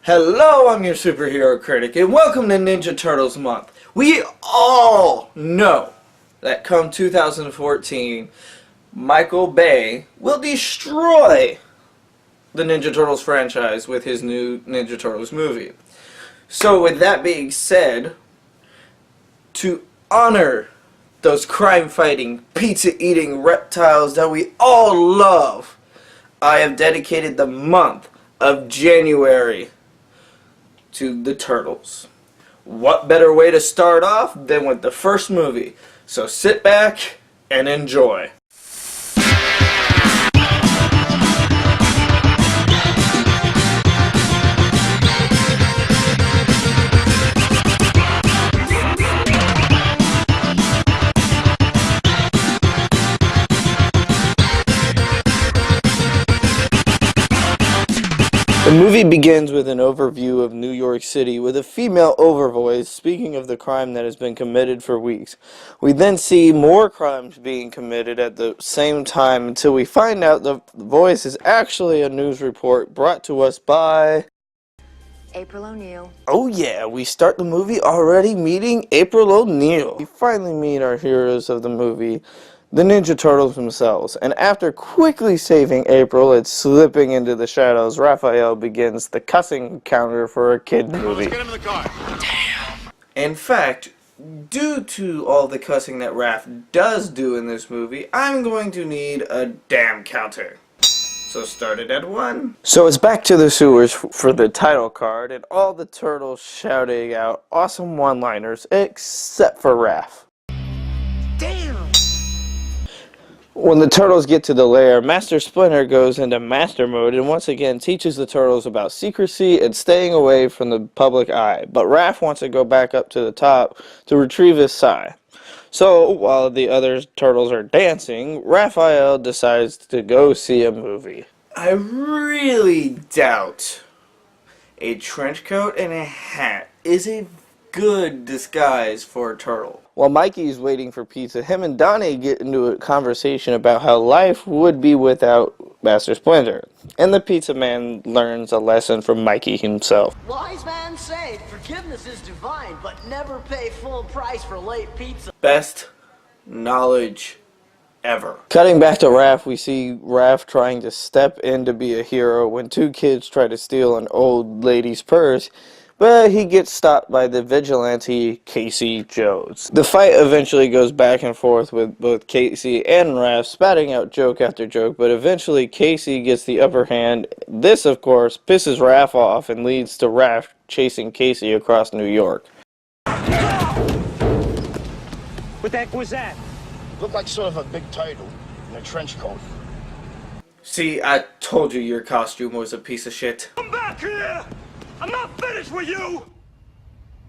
Hello, I'm your Superhero Critic, and welcome to Ninja Turtles Month. We all know that come 2014, Michael Bay will destroy the Ninja Turtles franchise with his new Ninja Turtles movie. So with that being said, to honor those crime-fighting, pizza-eating reptiles that we all love, I have dedicated the month of January to the Turtles. What better way to start off than with the first movie? So sit back and enjoy. The movie begins with an overview of New York City with a female overvoice speaking of the crime that has been committed for weeks. We then see more crimes being committed at the same time until we find out the voice is actually a news report brought to us by April O'Neil. Oh yeah, we start the movie already meeting April O'Neil. We finally meet our heroes of the movie, the Ninja Turtles themselves, and after quickly saving April and slipping into the shadows, Raphael begins the cussing counter for a kid movie. Let's get him in the car. Damn. In fact, due to all the cussing that Raph does do in this movie, I'm going to need a damn counter. So start it at 1. So it's back to the sewers for the title card, and all the turtles shouting out awesome one-liners, except for Raph. Damn! When the turtles get to the lair, Master Splinter goes into master mode and once again teaches the turtles about secrecy and staying away from the public eye. But Raph wants to go back up to the top to retrieve his sai. So, while the other turtles are dancing, Raphael decides to go see a movie. I really doubt a trench coat and a hat is a good disguise for a turtle. While Mikey's waiting for pizza, him and Donnie get into a conversation about how life would be without Master Splinter. And the pizza man learns a lesson from Mikey himself. Wise man say, forgiveness is divine, but never pay full price for late pizza. Best knowledge ever. Cutting back to Raph, we see Raph trying to step in to be a hero when two kids try to steal an old lady's purse, but he gets stopped by the vigilante Casey Jones. The fight eventually goes back and forth with both Casey and Raph spatting out joke after joke, but eventually Casey gets the upper hand. This, of course, pisses Raph off and leads to Raph chasing Casey across New York. What the heck was that? Looked like sort of a big turtle in a trench coat. See, I told you your costume was a piece of shit. Come back here! I'm not finished with you!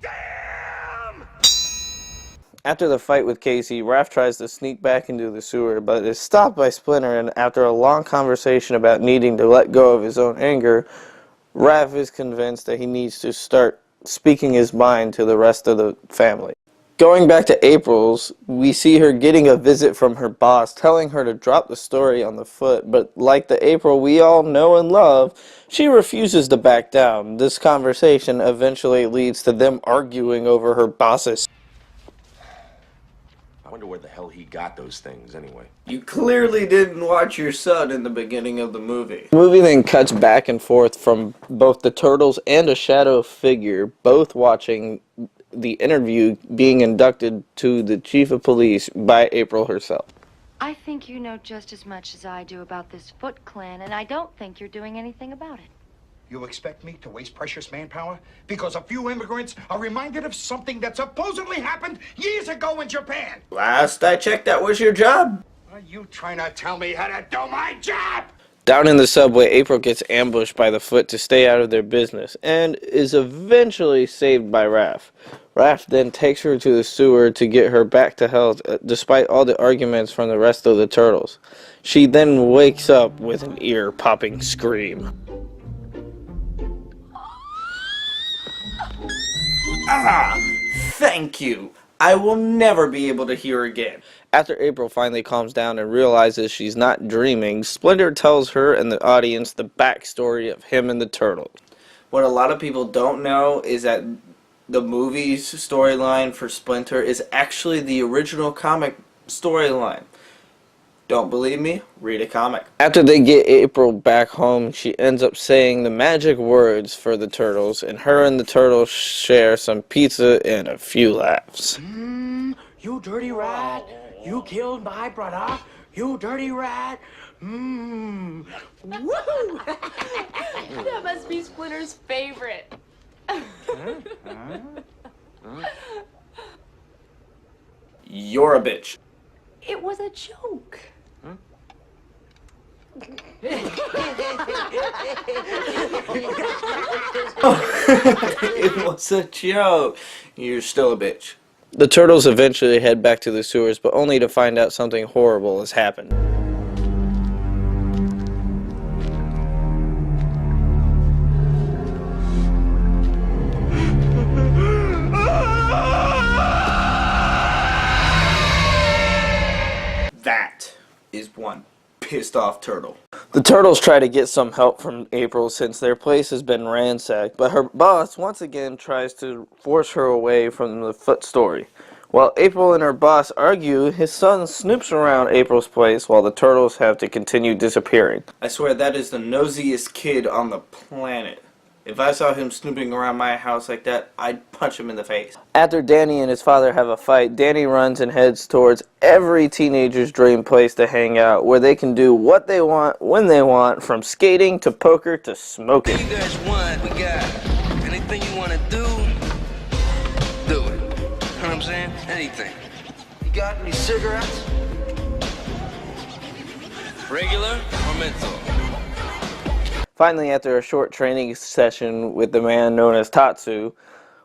Damn! After the fight with Casey, Raph tries to sneak back into the sewer, but is stopped by Splinter, and after a long conversation about needing to let go of his own anger, Raph is convinced that he needs to start speaking his mind to the rest of the family. Going back to April's, we see her getting a visit from her boss, telling her to drop the story on the foot, but like the April we all know and love, she refuses to back down. This conversation eventually leads to them arguing over her boss's. I wonder where the hell he got those things anyway. You clearly didn't watch your son in the beginning of the movie. The movie then cuts back and forth from both the turtles and a shadow figure, both watching the interview being inducted to the chief of police by April herself. I think you know just as much as I do about this Foot Clan, and I don't think you're doing anything about it. You expect me to waste precious manpower because a few immigrants are reminded of something that supposedly happened years ago in Japan? Last I checked, that was your job. Are you trying to tell me how to do my job? Down in the subway, April gets ambushed by the Foot to stay out of their business, and is eventually saved by Raph. Raph then takes her to the sewer to get her back to health, despite all the arguments from the rest of the turtles. She then wakes up with an ear-popping scream. Ah! Thank you! I will never be able to hear again. After April finally calms down and realizes she's not dreaming, Splinter tells her and the audience the backstory of him and the turtle. What a lot of people don't know is that the movie's storyline for Splinter is actually the original comic storyline. Don't believe me? Read a comic. After they get April back home, she ends up saying the magic words for the turtles, and her and the turtles share some pizza and a few laughs. You dirty rat. You killed my brother. You dirty rat. Woo! That must be Splinter's favorite. You're a bitch. It was a joke. It was a joke. You're still a bitch. The turtles eventually head back to the sewers, but only to find out something horrible has happened. That is one pissed off turtle. The turtles try to get some help from April since their place has been ransacked, but her boss once again tries to force her away from the Foot story. While April and her boss argue, his son snoops around April's place while the turtles have to continue disappearing. I swear that is the nosiest kid on the planet. If I saw him snooping around my house like that, I'd punch him in the face. After Danny and his father have a fight, Danny runs and heads towards every teenager's dream place to hang out, where they can do what they want, when they want, from skating to poker to smoking. You guys want, we got anything you want to do it. You know what I'm saying? Anything. You got any cigarettes? Regular or menthol? Finally, after a short training session with the man known as Tatsu,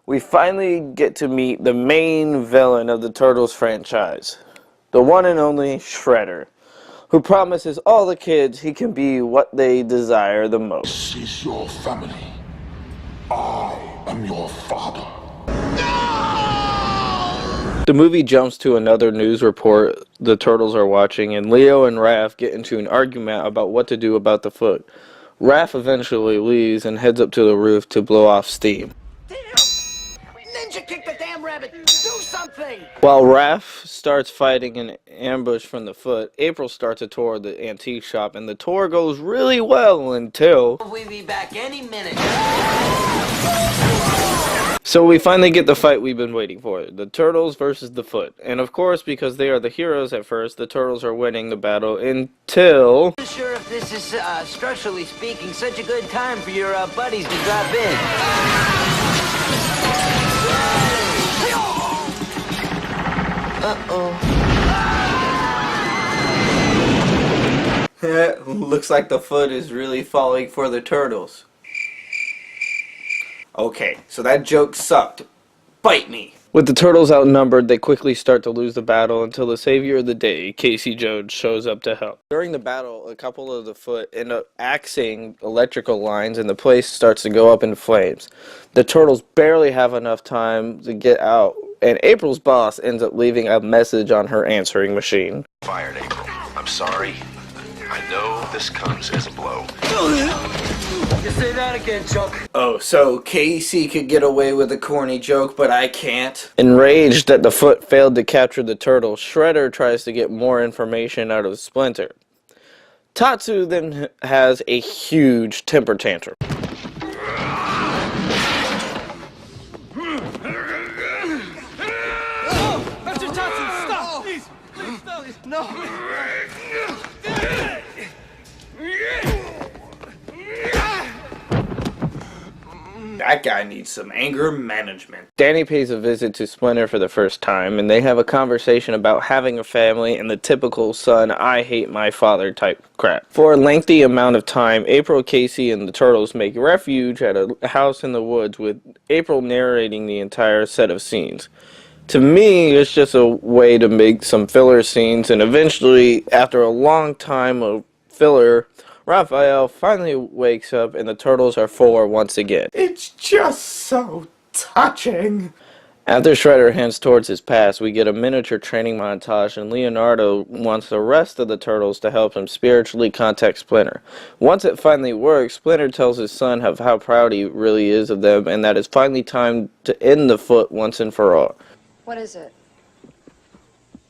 we finally get to meet the main villain of the Turtles franchise, the one and only Shredder, who promises all the kids he can be what they desire the most. This is your family. I am your father. The movie jumps to another news report the Turtles are watching, and Leo and Raph get into an argument about what to do about the Foot. Raph eventually leaves and heads up to the roof to blow off steam. Damn! Ninja kick the damn rabbit! Do something! While Raph starts fighting an ambush from the Foot, April starts a tour of the antique shop, and the tour goes really well until... We'll be back any minute. So we finally get the fight we've been waiting for, the Turtles versus the Foot. And of course, because they are the heroes at first, the Turtles are winning the battle until... I'm not sure if this is, structurally speaking, such a good time for your, buddies to drop in. Looks like the Foot is really falling for the Turtles. Okay, so that joke sucked. Bite me! With the Turtles outnumbered, they quickly start to lose the battle until the savior of the day, Casey Jones, shows up to help. During the battle, a couple of the Foot end up axing electrical lines and the place starts to go up in flames. The Turtles barely have enough time to get out, and April's boss ends up leaving a message on her answering machine. Fired, April. I'm sorry. I know this comes as a blow. You say that again, Chuck. Oh, so Casey could get away with a corny joke, but I can't? Enraged that the Foot failed to capture the turtle, Shredder tries to get more information out of Splinter. Tatsu then has a huge temper tantrum. Mr. Tatsu, stop! Please, please, stop! No! That guy needs some anger management. Danny pays a visit to Splinter for the first time, and they have a conversation about having a family and the typical son, I hate my father type crap. For a lengthy amount of time, April, Casey, and the Turtles make refuge at a house in the woods, with April narrating the entire set of scenes. To me, it's just a way to make some filler scenes, and eventually, after a long time of filler, Raphael finally wakes up and the Turtles are four once again. It's just so touching. After Shredder heads towards his past, we get a miniature training montage, and Leonardo wants the rest of the Turtles to help him spiritually contact Splinter. Once it finally works, Splinter tells his son of how proud he really is of them, and that it's finally time to end the Foot once and for all. What is it?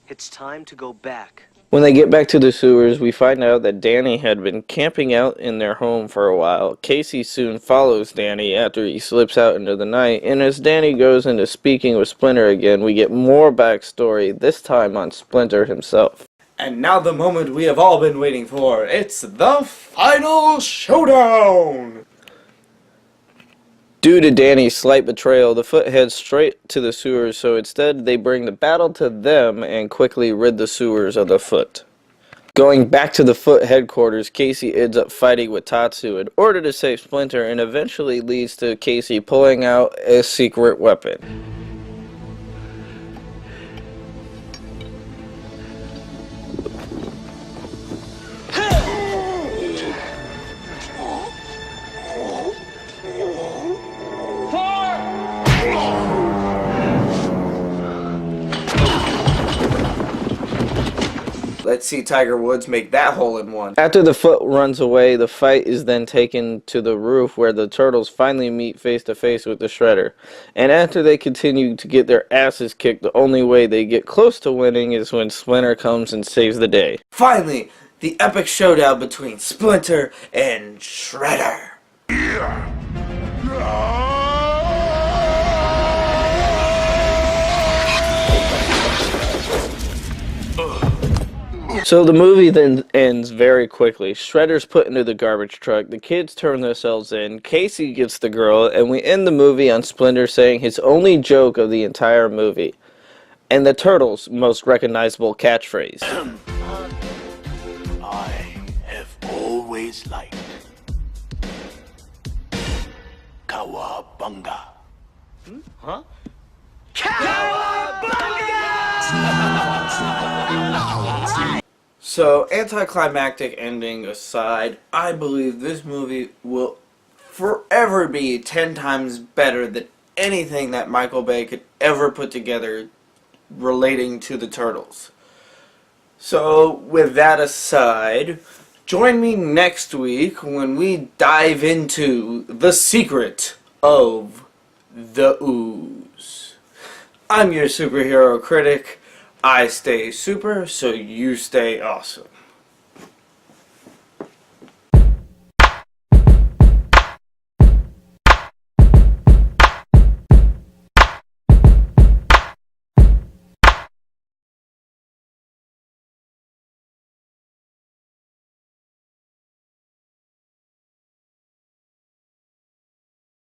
It's time to go back. When they get back to the sewers, we find out that Danny had been camping out in their home for a while. Casey soon follows Danny after he slips out into the night, and as Danny goes into speaking with Splinter again, we get more backstory, this time on Splinter himself. And now the moment we have all been waiting for. It's the final showdown! Due to Danny's slight betrayal, the Foot heads straight to the sewers, so instead they bring the battle to them and quickly rid the sewers of the Foot. Going back to the Foot headquarters, Casey ends up fighting with Tatsu in order to save Splinter, and eventually leads to Casey pulling out a secret weapon. Let's see Tiger Woods make that hole in one. After the Foot runs away, the fight is then taken to the roof where the Turtles finally meet face to face with the Shredder. And after they continue to get their asses kicked, the only way they get close to winning is when Splinter comes and saves the day. Finally, the epic showdown between Splinter and Shredder. So the movie then ends very quickly. Shredder's put into the garbage truck, the kids turn themselves in, Casey gets the girl, and we end the movie on Splinter saying his only joke of the entire movie, and the Turtles' most recognizable catchphrase. I have always liked Cowabunga. Huh? So, anticlimactic ending aside, I believe this movie will forever be 10 times better than anything that Michael Bay could ever put together relating to the Turtles. So, with that aside, join me next week when we dive into the secret of the ooze. I'm your superhero critic. I stay super, so you stay awesome.